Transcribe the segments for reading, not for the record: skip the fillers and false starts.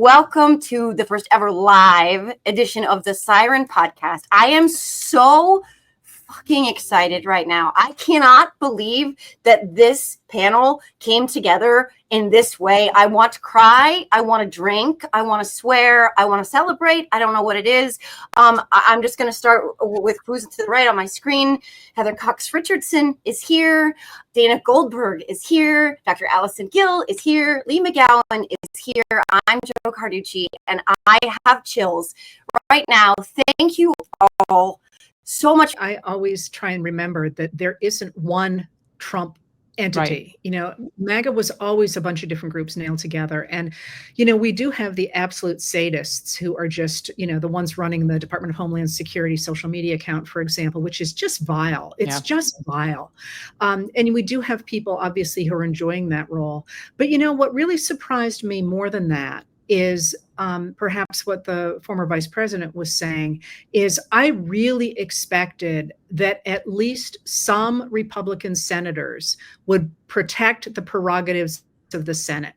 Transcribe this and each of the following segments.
Welcome to the first ever live edition of the Siren Podcast. I am so fucking excited right now. I cannot believe that this panel came together in this way. I want to cry. I want to drink. I want to swear. I want to celebrate. I don't know what it is. I'm just going to start with who's to the right on my screen. Heather Cox Richardson is here. Dana Goldberg is here. Dr. Allison Gill is here. Leigh McGowan is here. I'm Joe Carducci, and I have chills right now. Thank you all so much. I always try and remember that there isn't one Trump entity. Right. You know, MAGA was always a bunch of different groups nailed together. And, you know, we do have the absolute sadists who are just, you know, the ones running the Department of Homeland Security social media account, for example, which is just vile. It's just vile. And we do have people, obviously, who are enjoying that role. But, you know, what really surprised me more than that is perhaps what the former vice president was saying is I really expected that at least some Republican senators would protect the prerogatives of the Senate.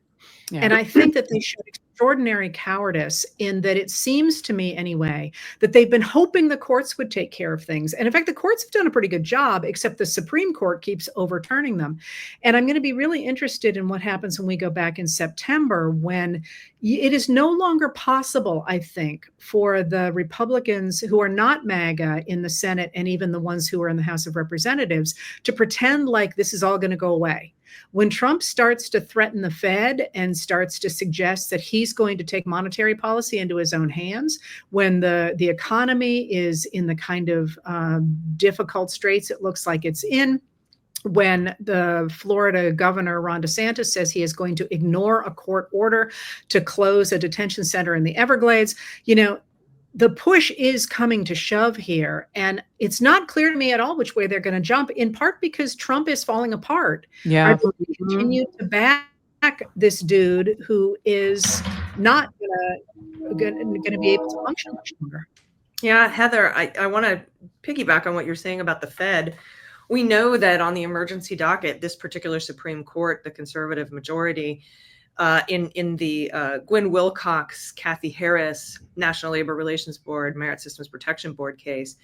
Yeah. And I think that they showed extraordinary cowardice in that it seems to me anyway, that they've been hoping the courts would take care of things. And in fact, the courts have done a pretty good job, except the Supreme Court keeps overturning them. And I'm going to be really interested in what happens when we go back in September, when it is no longer possible, I think, for the Republicans who are not MAGA in the Senate and even the ones who are in the House of Representatives to pretend like this is all going to go away. When Trump starts to threaten the Fed and starts to suggest that he's going to take monetary policy into his own hands, when the economy is in the kind of difficult straits it looks like it's in, when the Florida governor, Ron DeSantis, says he is going to ignore a court order to close a detention center in the Everglades, you know, the push is coming to shove here. And it's not clear to me at all which way they're going to jump, in part because Trump is falling apart. Yeah. Are they going to continue to back this dude who is not going to be able to function much longer? Yeah, Heather, I want to piggyback on what you're saying about the Fed. We know that on the emergency docket, this particular Supreme Court, the conservative majority, in the Gwen Wilcox, Kathy Harris, National Labor Relations Board, Merit Systems Protection Board case,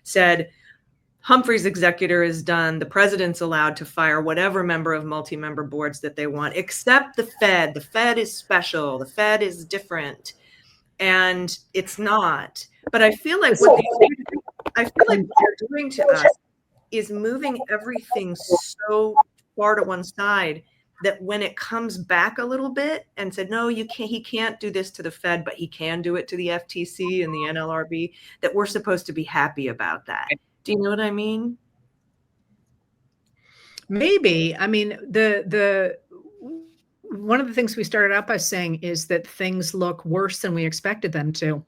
said Humphrey's executor is done. The president's allowed to fire whatever member of multi-member boards that they want, except the Fed. The Fed is special. The Fed is different. And it's not. But I feel like what they're doing to us is moving everything so far to one side that when it comes back a little bit and said, no, you can't, he can't do this to the Fed, but he can do it to the FTC and the NLRB, that we're supposed to be happy about that. Do you know what I mean? Maybe. I mean, the one of the things we started out by saying is that things look worse than we expected them to.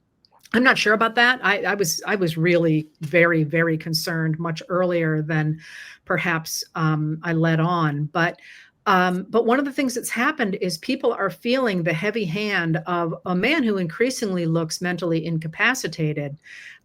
I'm not sure about that. I was really very, very concerned much earlier than perhaps I let on. But one of the things that's happened is people are feeling the heavy hand of a man who increasingly looks mentally incapacitated.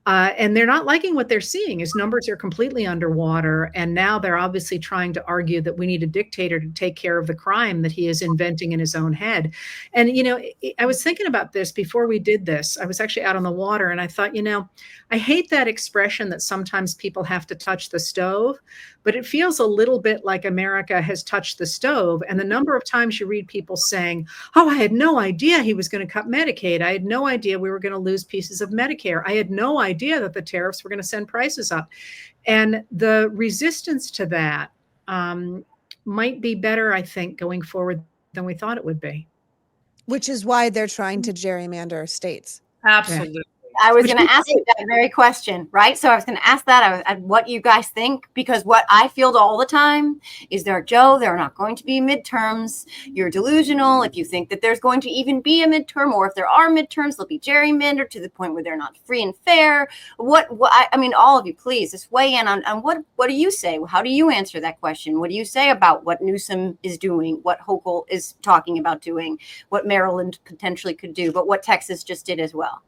And they're not liking what they're seeing. His numbers are completely underwater. And now they're obviously trying to argue that we need a dictator to take care of the crime that he is inventing in his own head. And, you know, I was thinking about this before we did this. I was actually out on the water and I thought, you know, I hate that expression that sometimes people have to touch the stove, but it feels a little bit like America has touched the stove. And the number of times you read people saying, oh, I had no idea he was going to cut Medicaid. I had no idea we were going to lose pieces of Medicare. I had no idea that the tariffs were going to send prices up. And the resistance to that might be better, I think, going forward than we thought it would be. Which is why they're trying to gerrymander states. Absolutely. Yeah. I was going to ask you that very question, right? So I was going to ask that, what you guys think, because what I feel all the time is there are not going to be midterms. You're delusional if you think that there's going to even be a midterm, or if there are midterms, they'll be gerrymandered to the point where they're not free and fair. I mean, all of you, please just weigh in on what do you say? How do you answer that question? What do you say about what Newsom is doing, what Hochul is talking about doing, what Maryland potentially could do, but what Texas just did as well?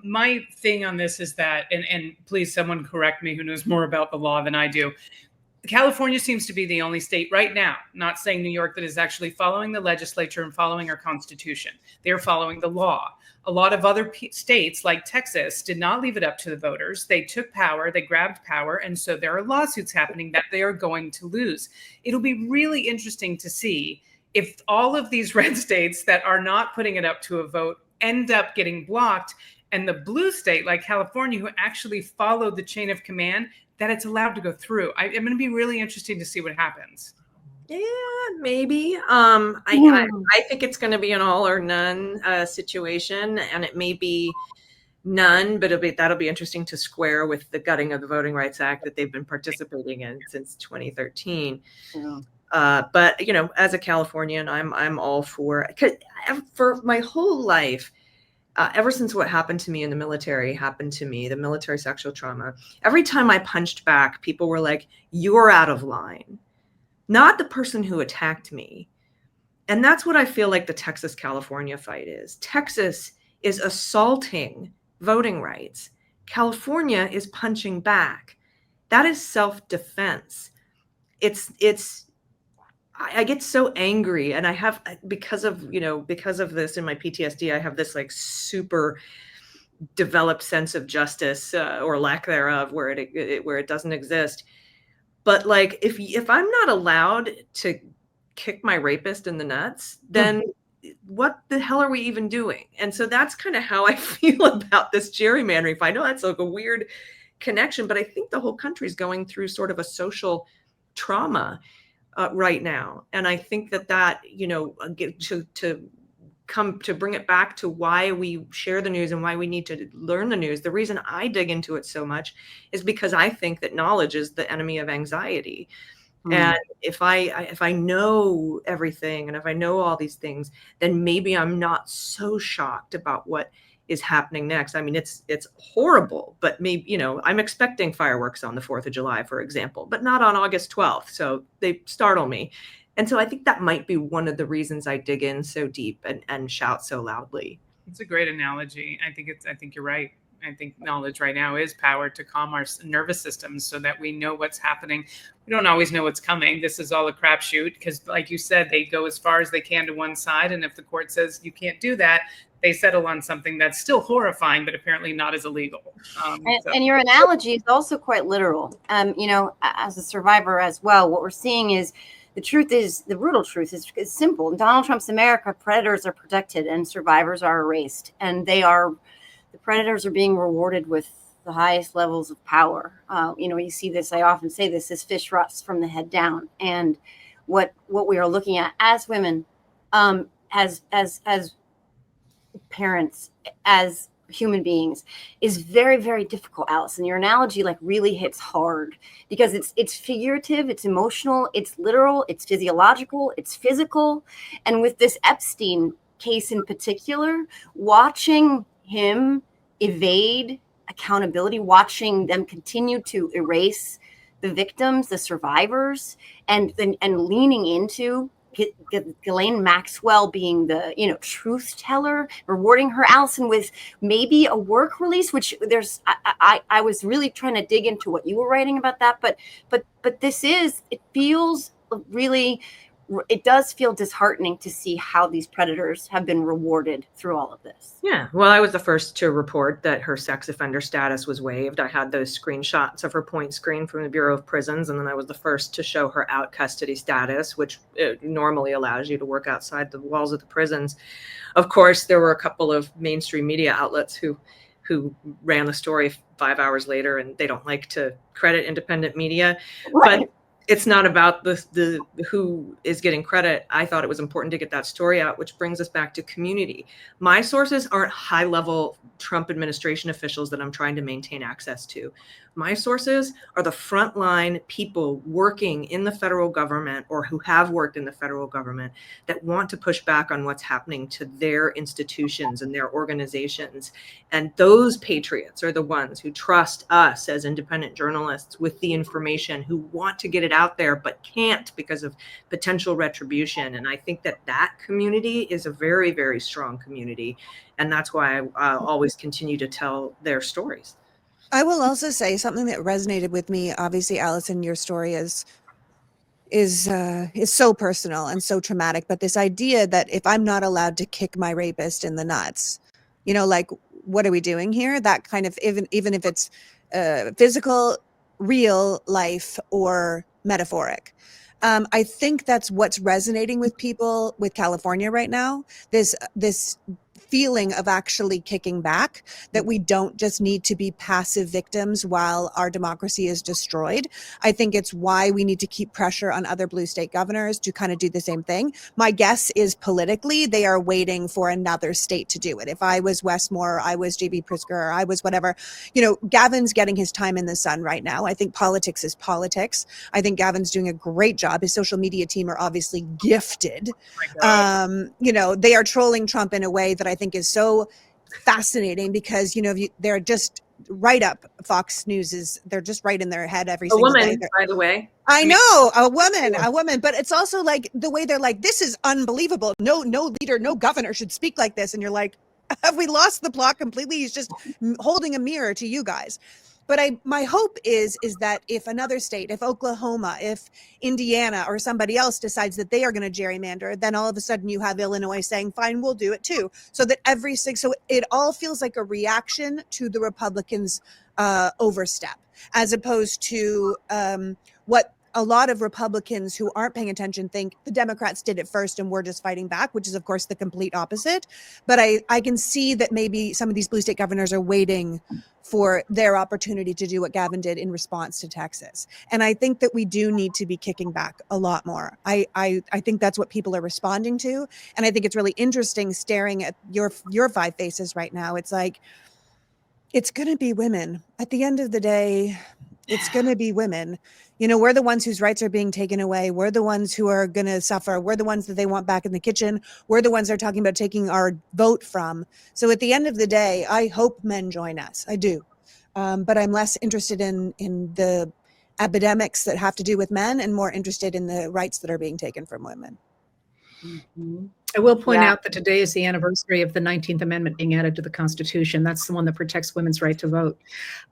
My thing on this is that, and please someone correct me who knows more about the law than I do. California seems to be the only state right now, not saying New York, that is actually following the legislature and following our Constitution. They're following the law. A lot of other states, like Texas, did not leave it up to the voters. They took power, they grabbed power, and so there are lawsuits happening that they are going to lose. It'll be really interesting to see if all of these red states that are not putting it up to a vote end up getting blocked, and the blue state, like California, who actually followed the chain of command, that it's allowed to go through. I'm going to be really interested to see what happens. Yeah, maybe. I think it's going to be an all or none situation, and it may be none, but that'll be interesting to square with the gutting of the Voting Rights Act that they've been participating in since 2013. Yeah. But as a Californian, I'm all for my whole life. Ever since what happened to me in the military happened to me, the military sexual trauma, every time I punched back, people were like, "You're out of line," not the person who attacked me. And that's what I feel like the Texas-California fight is. Texas is assaulting voting rights. California is punching back. That is self-defense. I get so angry, and I have, because of this in my PTSD, I have this like super developed sense of justice or lack thereof where it doesn't exist. But like, if I'm not allowed to kick my rapist in the nuts, then what the hell are we even doing? And so that's kind of how I feel about this gerrymandering. I know that's like a weird connection, but I think the whole country is going through sort of a social trauma right now. And I think that to bring it back to why we share the news and why we need to learn the news. The reason I dig into it so much is because I think that knowledge is the enemy of anxiety. And if I know everything, and if I know all these things, then maybe I'm not so shocked about what is happening next. I mean, it's horrible, but maybe, I'm expecting fireworks on the 4th of July, for example, but not on August 12th. So they startle me. And so I think that might be one of the reasons I dig in so deep and shout so loudly. It's a great analogy. I think you're right. I think knowledge right now is power to calm our nervous systems so that we know what's happening. We don't always know what's coming. This is all a crapshoot because, like you said, they go as far as they can to one side. And if the court says you can't do that, they settle on something that's still horrifying, but apparently not as illegal. And your analogy is also quite literal. As a survivor as well, what we're seeing is the brutal truth is simple. In Donald Trump's America, predators are protected and survivors are erased. And the predators are being rewarded with the highest levels of power. You see this, I often say this, fish rots from the head down. And what we are looking at as women, as parents, as human beings, is very, very difficult, Allison. Your analogy really hits hard because it's figurative, it's emotional, it's literal, it's physiological, it's physical. And with this Epstein case in particular, watching him evade accountability, watching them continue to erase the victims, the survivors, and leaning into Ghislaine Maxwell being the truth teller, rewarding her, Allison, with maybe a work release, which I was really trying to dig into what you were writing about that, but it does feel disheartening to see how these predators have been rewarded through all of this. Yeah. Well, I was the first to report that her sex offender status was waived. I had those screenshots of her point screen from the Bureau of Prisons. And then I was the first to show her out custody status, which normally allows you to work outside the walls of the prisons. Of course, there were a couple of mainstream media outlets who ran the story 5 hours later, and they don't like to credit independent media. Right. But it's not about the who is getting credit. I thought it was important to get that story out, which brings us back to community. My sources aren't high-level Trump administration officials that I'm trying to maintain access to. My sources are the frontline people working in the federal government or who have worked in the federal government that want to push back on what's happening to their institutions and their organizations. And those patriots are the ones who trust us as independent journalists with the information, who want to get it out there but can't because of potential retribution. And I think that community is a very, very strong community. And that's why I always continue to tell their stories. I will also say something that resonated with me. Obviously, Allison, your story is so personal and so traumatic. But this idea that if I'm not allowed to kick my rapist in the nuts, like, what are we doing here? That kind of, even if it's physical, real life, or metaphoric. I think that's what's resonating with people with California right now. This feeling of actually kicking back, that we don't just need to be passive victims while our democracy is destroyed. I think it's why we need to keep pressure on other blue state governors to kind of do the same thing. My guess is politically, they are waiting for another state to do it. If I was Westmore, I was JB Pritzker, I was whatever, Gavin's getting his time in the sun right now. I think politics is politics. I think Gavin's doing a great job. His social media team are obviously gifted. They are trolling Trump in a way that I think is so fascinating, because they're just right up. Fox News they're just right in their head every single day. By the way. I know, a woman, but it's also like the way they're like, this is unbelievable. No leader, no governor should speak like this. And you're like, have we lost the plot completely? He's just holding a mirror to you guys. But my hope is that if another state, if Oklahoma, if Indiana or somebody else decides that they are going to gerrymander, then all of a sudden you have Illinois saying, fine, we'll do it too. So that so it all feels like a reaction to the Republicans' overstep, as opposed to what a lot of Republicans who aren't paying attention think the Democrats did it first and we're just fighting back, which is of course the complete opposite. But I can see that maybe some of these blue state governors are waiting for their opportunity to do what Gavin did in response to Texas. And I think that we do need to be kicking back a lot more. I think that's what people are responding to. And I think it's really interesting staring at your five faces right now. It's like, it's going to be women. At the end of the day, it's going to be women. We're the ones whose rights are being taken away. We're the ones who are going to suffer. We're the ones that they want back in the kitchen. We're the ones they're talking about taking our vote from. So at the end of the day, I hope men join us. I do. But I'm less interested in the epidemics that have to do with men and more interested in the rights that are being taken from women. Mm-hmm. I will point out that today is the anniversary of the 19th Amendment being added to the Constitution. That's the one that protects women's right to vote.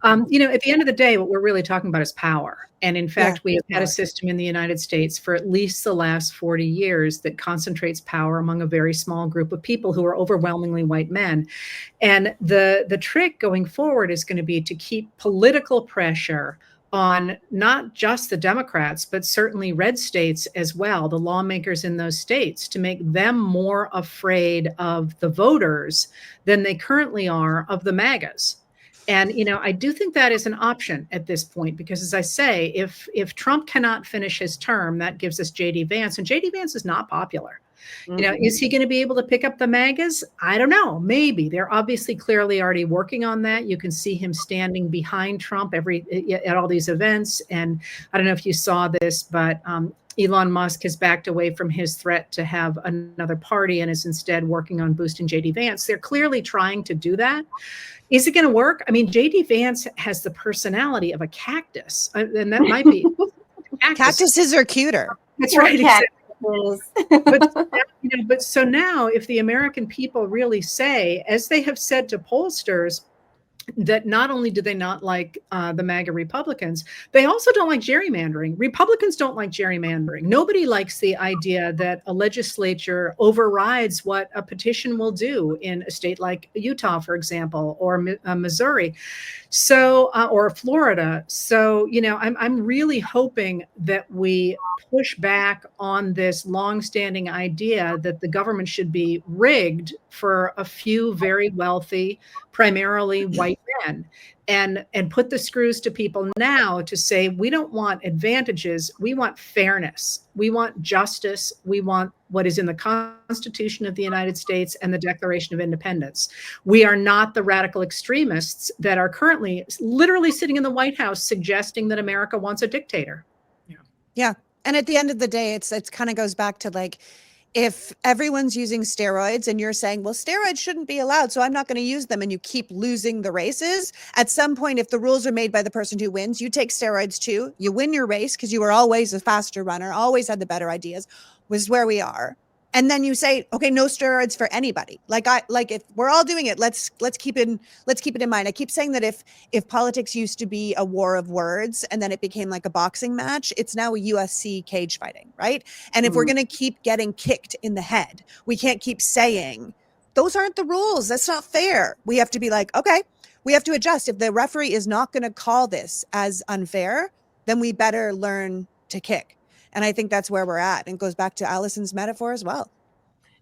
At the end of the day, what we're really talking about is power. And in fact, we have had a system in the United States for at least the last 40 years that concentrates power among a very small group of people who are overwhelmingly white men. And the trick going forward is going to be to keep political pressure on not just the Democrats, but certainly red states as well, the lawmakers in those states, to make them more afraid of the voters than they currently are of the MAGAs. And, I do think that is an option at this point, because as I say, if Trump cannot finish his term, that gives us J.D. Vance, and J.D. Vance is not popular. Is he going to be able to pick up the MAGAs? I don't know. Maybe. They're obviously clearly already working on that. You can see him standing behind Trump at all these events. And I don't know if you saw this, but Elon Musk has backed away from his threat to have another party and is instead working on boosting J.D. Vance. They're clearly trying to do that. Is it going to work? I mean, J.D. Vance has the personality of a cactus, and that might be. Cactuses are cuter. That's right. Exactly. But so now if the American people really say, as they have said to pollsters, that not only do they not like the MAGA Republicans, they also don't like gerrymandering. Republicans don't like gerrymandering. Nobody likes the idea that a legislature overrides what a petition will do in a state like Utah, for example, or Missouri, or Florida. So, I'm really hoping that we push back on this longstanding idea that the government should be rigged for a few very wealthy, primarily white men, and put the screws to people now to say, we don't want advantages. We want fairness. We want justice. We want what is in the Constitution of the United States and the Declaration of Independence. We are not the radical extremists that are currently literally sitting in the White House suggesting that America wants a dictator. Yeah. And at the end of the day, it's kind of goes back to like, if everyone's using steroids and you're saying, well, steroids shouldn't be allowed, so I'm not going to use them, and you keep losing the races, at some point, if the rules are made by the person who wins, you take steroids too, you win your race because you were always a faster runner, always had the better ideas, was where we are. And then you say, okay, no steroids for anybody. Like if we're all doing it, let's keep it in mind. I keep saying that if politics used to be a war of words and then it became like a boxing match, it's now a UFC cage fighting, right? And if we're going to keep getting kicked in the head, we can't keep saying those aren't the rules. That's not fair. We have to be like, okay, we have to adjust. If the referee is not going to call this as unfair, then we better learn to kick. And I think that's where we're at. And it goes back to Allison's metaphor as well.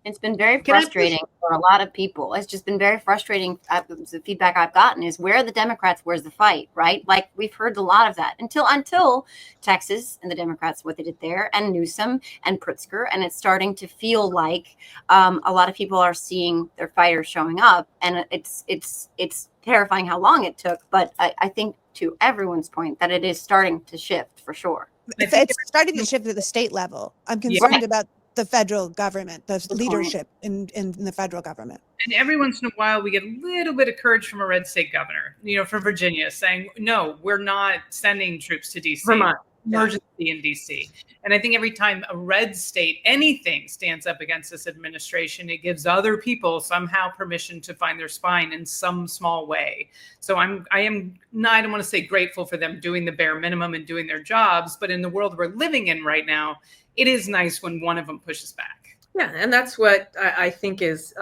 It's been very frustrating for a lot of people. It's just been very frustrating. The feedback I've gotten is, where are the Democrats? Where's the fight? Right? Like, we've heard a lot of that until Texas and the Democrats, what they did there, and Newsom and Pritzker. And it's starting to feel like a lot of people are seeing their fighters showing up. And it's terrifying how long it took. But I think, to everyone's point, that it is starting to shift for sure. It's starting to shift at the state level. I'm concerned about the federal government, the leadership in the federal government. And every once in a while, we get a little bit of courage from a red state governor, from Virginia, saying, no, we're not sending troops to D.C. Vermont. Emergency in D.C. And I think every time a red state, anything, stands up against this administration, it gives other people somehow permission to find their spine in some small way. So I don't want to say grateful for them doing the bare minimum and doing their jobs, but in the world we're living in right now, it is nice when one of them pushes back. Yeah, and that's what I think is,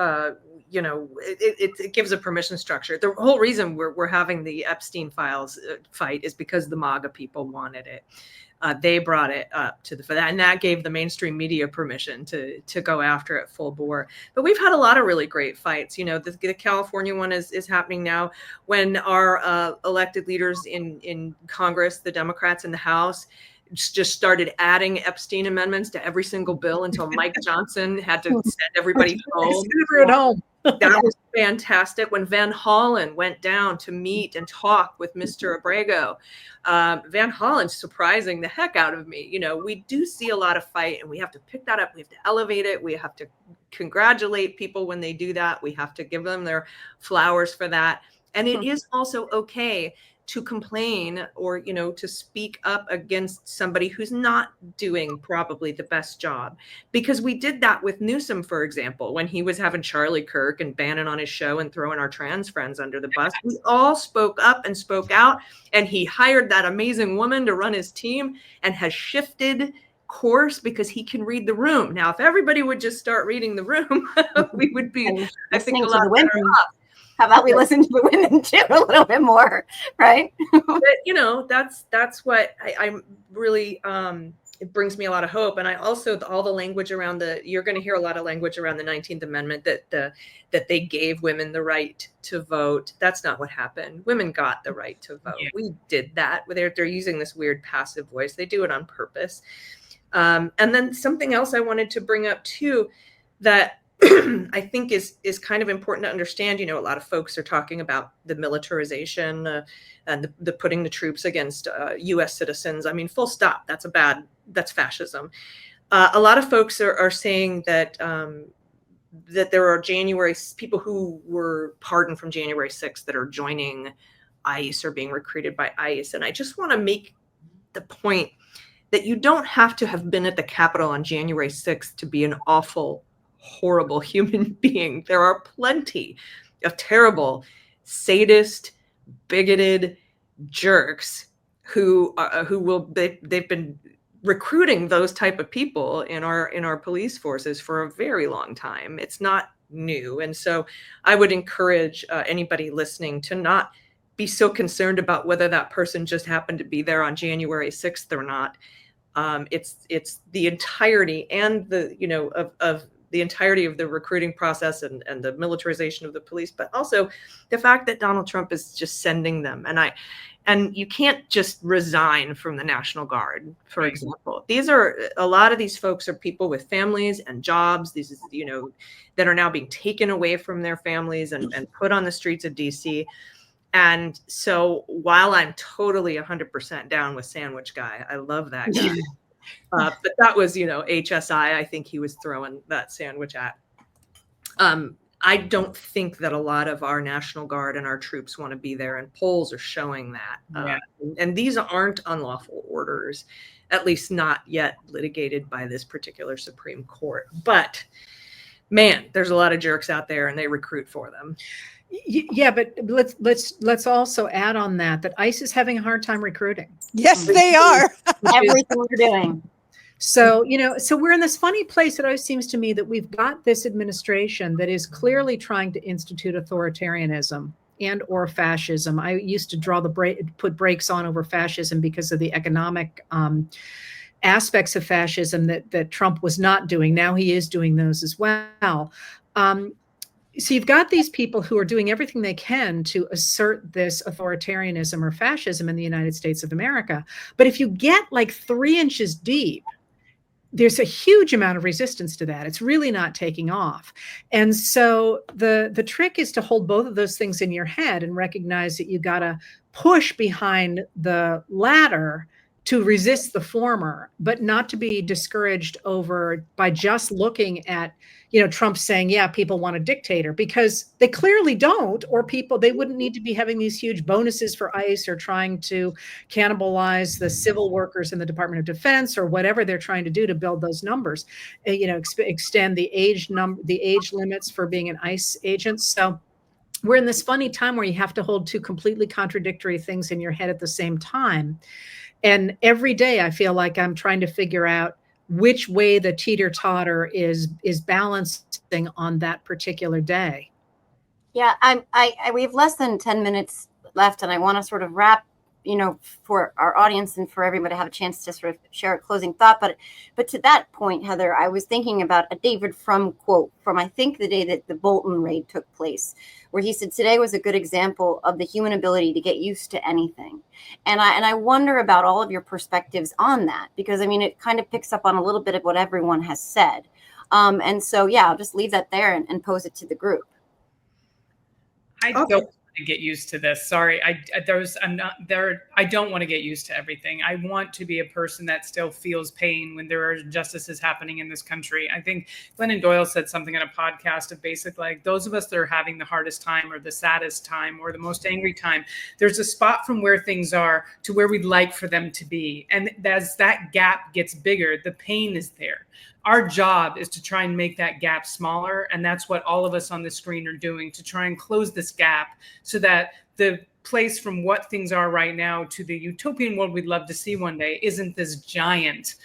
it gives a permission structure. The whole reason we're having the Epstein files fight is because the MAGA people wanted it. They brought it up to and that gave the mainstream media permission to go after it full bore. But we've had a lot of really great fights. The California one is happening now, when our elected leaders in Congress, the Democrats in the House, just started adding Epstein amendments to every single bill until Mike Johnson had to send everybody home. At home. That was fantastic. When Van Hollen went down to meet and talk with Mr. Abrego, Van Hollen's surprising the heck out of me. We do see a lot of fight, and we have to pick that up. We have to elevate it. We have to congratulate people when they do that. We have to give them their flowers for that. And it is also okay to complain or, to speak up against somebody who's not doing probably the best job. Because we did that with Newsom, for example, when he was having Charlie Kirk and Bannon on his show and throwing our trans friends under the bus. We all spoke up and spoke out, and he hired that amazing woman to run his team and has shifted course because he can read the room. Now, if everybody would just start reading the room, we would be, I think, a lot better off. How about we listen to the women too a little bit more, right? But, that's what I'm really, it brings me a lot of hope. And I also, all the language around you're going to hear a lot of language around the 19th Amendment that they gave women the right to vote. That's not what happened. Women got the right to vote. Yeah. We did that. They're using this weird passive voice. They do it on purpose. And then something else I wanted to bring up too, that I think is kind of important to understand. A lot of folks are talking about the militarization and the putting the troops against U.S. citizens. I mean, full stop. That's fascism. A lot of folks are saying that that there are people who were pardoned from January 6th that are joining ICE or being recruited by ICE. And I just want to make the point that you don't have to have been at the Capitol on January 6th to be an awful, horrible human being. There are plenty of terrible, sadist, bigoted jerks they've been recruiting those type of people in our police forces for a very long time. It's not new. And so I would encourage anybody listening to not be so concerned about whether that person just happened to be there on January 6th or not. It's the entirety and of the entirety of the recruiting process and the militarization of the police, but also the fact that Donald Trump is just sending them. And you can't just resign from the National Guard, for example. A lot of these folks are people with families and jobs, that are now being taken away from their families and put on the streets of DC. And so while I'm totally 100% down with Sandwich Guy, I love that guy. But that was, HSI, I think he was throwing that sandwich at. I don't think that a lot of our National Guard and our troops want to be there, and polls are showing that. And these aren't unlawful orders. at least not yet litigated by this particular Supreme Court. But man, there's a lot of jerks out there and they recruit for them. Yeah, but let's also add on that ICE is having a hard time recruiting. Yes, they are. Everything we're doing. So, so we're in this funny place. It always seems to me that we've got this administration that is clearly trying to institute authoritarianism and or fascism. I used to put brakes on over fascism because of the economic aspects of fascism that Trump was not doing. Now he is doing those as well. So you've got these people who are doing everything they can to assert this authoritarianism or fascism in the United States of America. But if you get like 3 inches deep, there's a huge amount of resistance to that. It's really not taking off. And so the trick is to hold both of those things in your head and recognize that you got to push behind the latter to resist the former, but not to be discouraged by just looking at, Trump saying, yeah, people want a dictator, because they clearly don't, or they wouldn't need to be having these huge bonuses for ICE or trying to cannibalize the civil workers in the Department of Defense or whatever they're trying to do to build those numbers, extend the age limits for being an ICE agent. So we're in this funny time where you have to hold two completely contradictory things in your head at the same time. And every day I feel like I'm trying to figure out which way the teeter-totter is balancing on that particular day. Yeah, we have less than 10 minutes left, and I want to sort of wrap, for our audience and for everybody to have a chance to sort of share a closing thought. But to that point, Heather, I was thinking about a David Frum quote from, I think, the day that the Bolton raid took place, where he said, today was a good example of the human ability to get used to anything. And I wonder about all of your perspectives on that, because, it kind of picks up on a little bit of what everyone has said. And so, yeah, I'll just leave that there and pose it to the group. I don't want to get used to this. Sorry. I don't want to get used to everything. I want to be a person that still feels pain when there are injustices happening in this country. I think Glennon Doyle said something on a podcast of basically like those of us that are having the hardest time or the saddest time or the most angry time, there's a spot from where things are to where we'd like for them to be. And as that gap gets bigger, the pain is there. Our job is to try and make that gap smaller. And that's what all of us on the screen are doing, to try and close this gap so that the place from what things are right now to the utopian world we'd love to see one day isn't this giant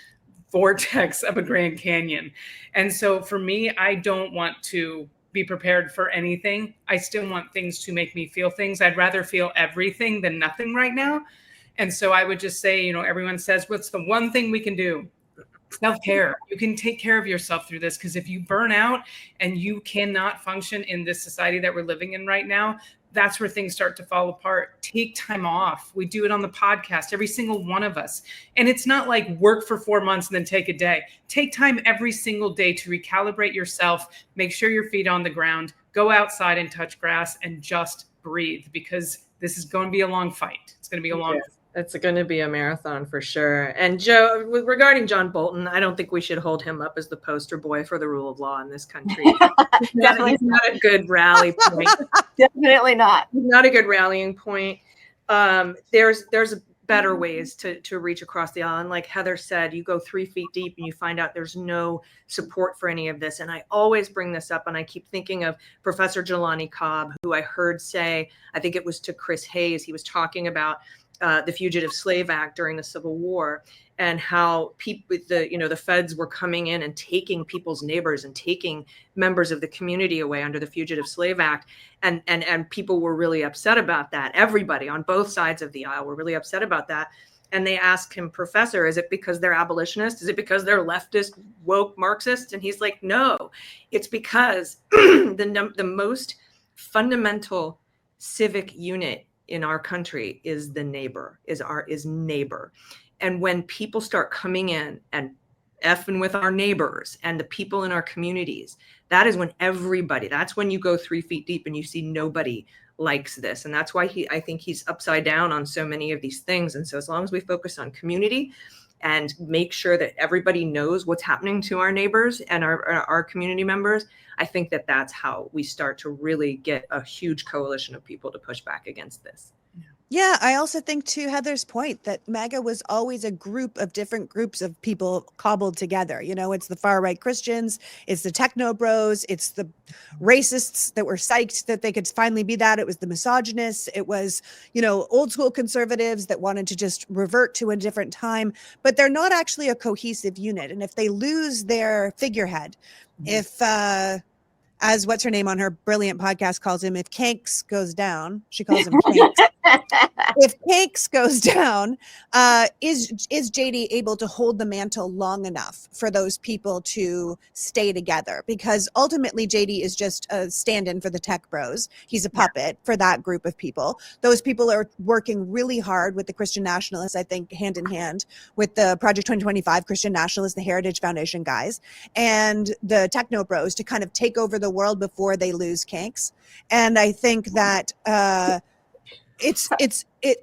vortex of a Grand Canyon. And so for me, I don't want to be prepared for anything. I still want things to make me feel things. I'd rather feel everything than nothing right now. And so I would just say, everyone says, what's the one thing we can do? Self-care. You can take care of yourself through this, because if you burn out and you cannot function in this society that we're living in right now, that's where things start to fall apart. Take time off. We do it on the podcast, every single one of us. And it's not like work for 4 months and then take a day. Take time every single day to recalibrate yourself, make sure your feet on the ground, go outside and touch grass and just breathe, because this is going to be a long fight. It's going to be a long fight. It's going to be a marathon for sure. And Joe, regarding John Bolton, I don't think we should hold him up as the poster boy for the rule of law in this country. Definitely he's not a good rally point. Definitely not. Not a good rallying point. There's better ways to reach across the aisle. And like Heather said, you go 3 feet deep and you find out there's no support for any of this. And I always bring this up, and I keep thinking of Professor Jelani Cobb, who I heard say, I think it was to Chris Hayes, he was talking about the Fugitive Slave Act during the Civil War, and how the feds were coming in and taking people's neighbors and taking members of the community away under the Fugitive Slave Act. And people were really upset about that. Everybody on both sides of the aisle were really upset about that. And they asked him, Professor, is it because they're abolitionists? Is it because they're leftist, woke Marxists? And he's like, no, it's because the most fundamental civic unit in our country is the neighbor, is neighbor. And when people start coming in and effing with our neighbors and the people in our communities, that is when that's when you go 3 feet deep and you see nobody likes this. And that's why I think he's upside down on so many of these things. And so as long as we focus on community and make sure that everybody knows what's happening to our neighbors and our community members, I think that's how we start to really get a huge coalition of people to push back against this. Yeah, I also think, to Heather's point, that MAGA was always a group of different groups of people cobbled together. You know, it's the far right Christians, it's the techno bros, it's the racists that were psyched that they could finally be that. It was the misogynists. It was, you know, old school conservatives that wanted to just revert to a different time, but they're not actually a cohesive unit. And if they lose their figurehead, if, as what's her name on her brilliant podcast calls him, if Kanks goes down, she calls him Kanks. If Kanks goes down, is JD able to hold the mantle long enough for those people to stay together? Because ultimately JD is just a stand-in for the tech bros. He's a puppet for that group of people. Those people are working really hard with the Christian nationalists, I think, hand in hand with the Project 2025 Christian nationalists, the Heritage Foundation guys, and the techno bros to kind of take over the world before they lose Kanks. And I think that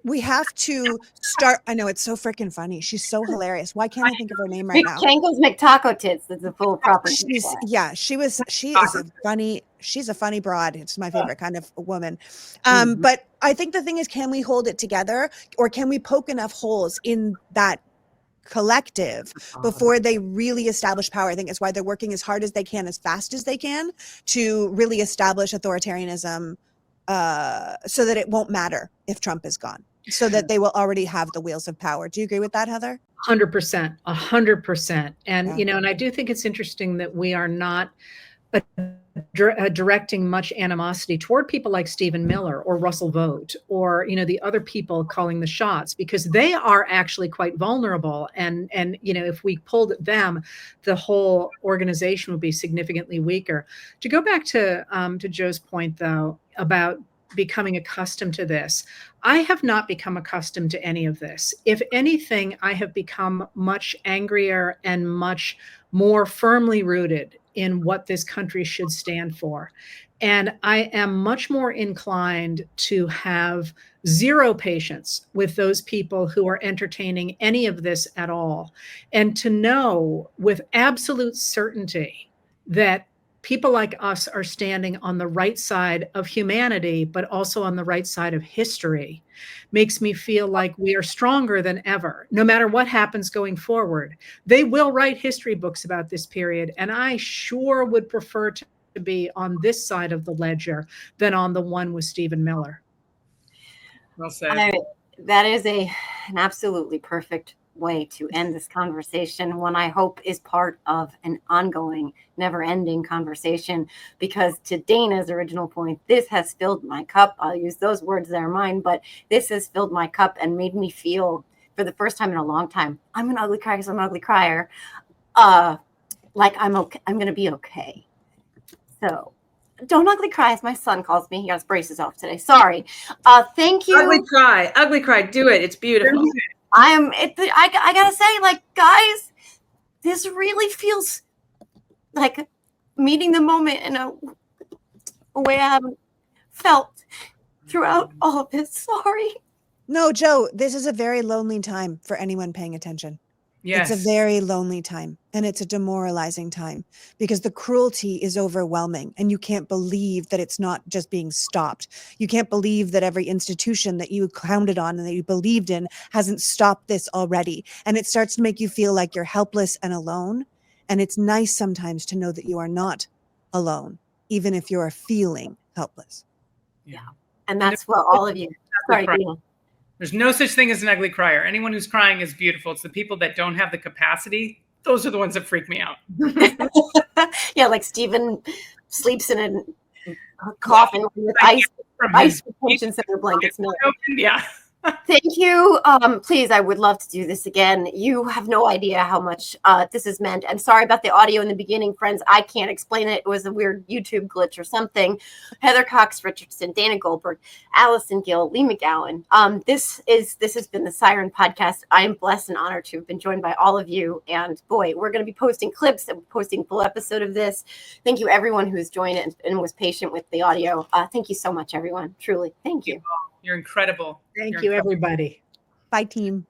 we have to start. I know, it's so freaking funny. She's so hilarious. Why can't I think of her name right now? Kango's McTaco Tits. That's a full proper. She's a funny broad. It's my favorite kind of woman. But I think the thing is, can we hold it together, or can we poke enough holes in that collective before they really establish power? I think it's why they're working as hard as they can, as fast as they can, to really establish authoritarianism, so that it won't matter if Trump is gone, so that they will already have the wheels of power. Do you agree with that, Heather? 100%, 100%. And, you know, and I do think it's interesting that we are not directing much animosity toward people like Stephen Miller or Russell Vought, or, you know, the other people calling the shots, because they are actually quite vulnerable. And, you know, if we pulled at them, the whole organization would be significantly weaker. To go back to Joe's point, though, about becoming accustomed to this, I have not become accustomed to any of this. If anything, I have become much angrier and much more firmly rooted in what this country should stand for. And I am much more inclined to have zero patience with those people who are entertaining any of this at all, and to know with absolute certainty that people like us are standing on the right side of humanity, but also on the right side of history, makes me feel like we are stronger than ever, no matter what happens going forward. They will write history books about this period, and I sure would prefer to be on this side of the ledger than on the one with Stephen Miller. Well said. That is an absolutely perfect way to end this conversation, one I hope is part of an ongoing, never-ending conversation, because to Dana's original point, this has filled my cup. I'll use those words, they're mine, but this has filled my cup and made me feel, for the first time in a long time, I'm an ugly crier because I'm an ugly crier, like I'm okay. I'm going to be okay. So don't ugly cry, as my son calls me. He got his braces off today. Sorry. Thank you. Ugly cry. Do it. It's beautiful. I gotta say, like, guys, this really feels like meeting the moment in a way I haven't felt throughout all of this. Sorry. No, Joe, this is a very lonely time for anyone paying attention. Yes. It's a very lonely time, and it's a demoralizing time, because the cruelty is overwhelming, and you can't believe that it's not just being stopped. You can't believe that every institution that you counted on and that you believed in hasn't stopped this already. And it starts to make you feel like you're helpless and alone. And it's nice sometimes to know that you are not alone, even if you're feeling helpless. Yeah. And that's what all of you. Sorry, Dina. There's no such thing as an ugly crier. Anyone who's crying is beautiful. It's the people that don't have the capacity. Those are the ones that freak me out. Yeah, like Stephen sleeps in a coffin with ice patients in their blankets. Yeah. Thank you. Please, I would love to do this again. You have no idea how much this has meant. And sorry about the audio in the beginning, friends. I can't explain it. It was a weird YouTube glitch or something. Heather Cox Richardson, Dana Goldberg, Allison Gill, Leigh McGowan. This has been the Siren Podcast. I am blessed and honored to have been joined by all of you. And boy, we're going to be posting clips and posting full episode of this. Thank you, everyone who's joined and was patient with the audio. Thank you so much, everyone. Truly, thank you. You're incredible. Thank you, everybody. Bye, team.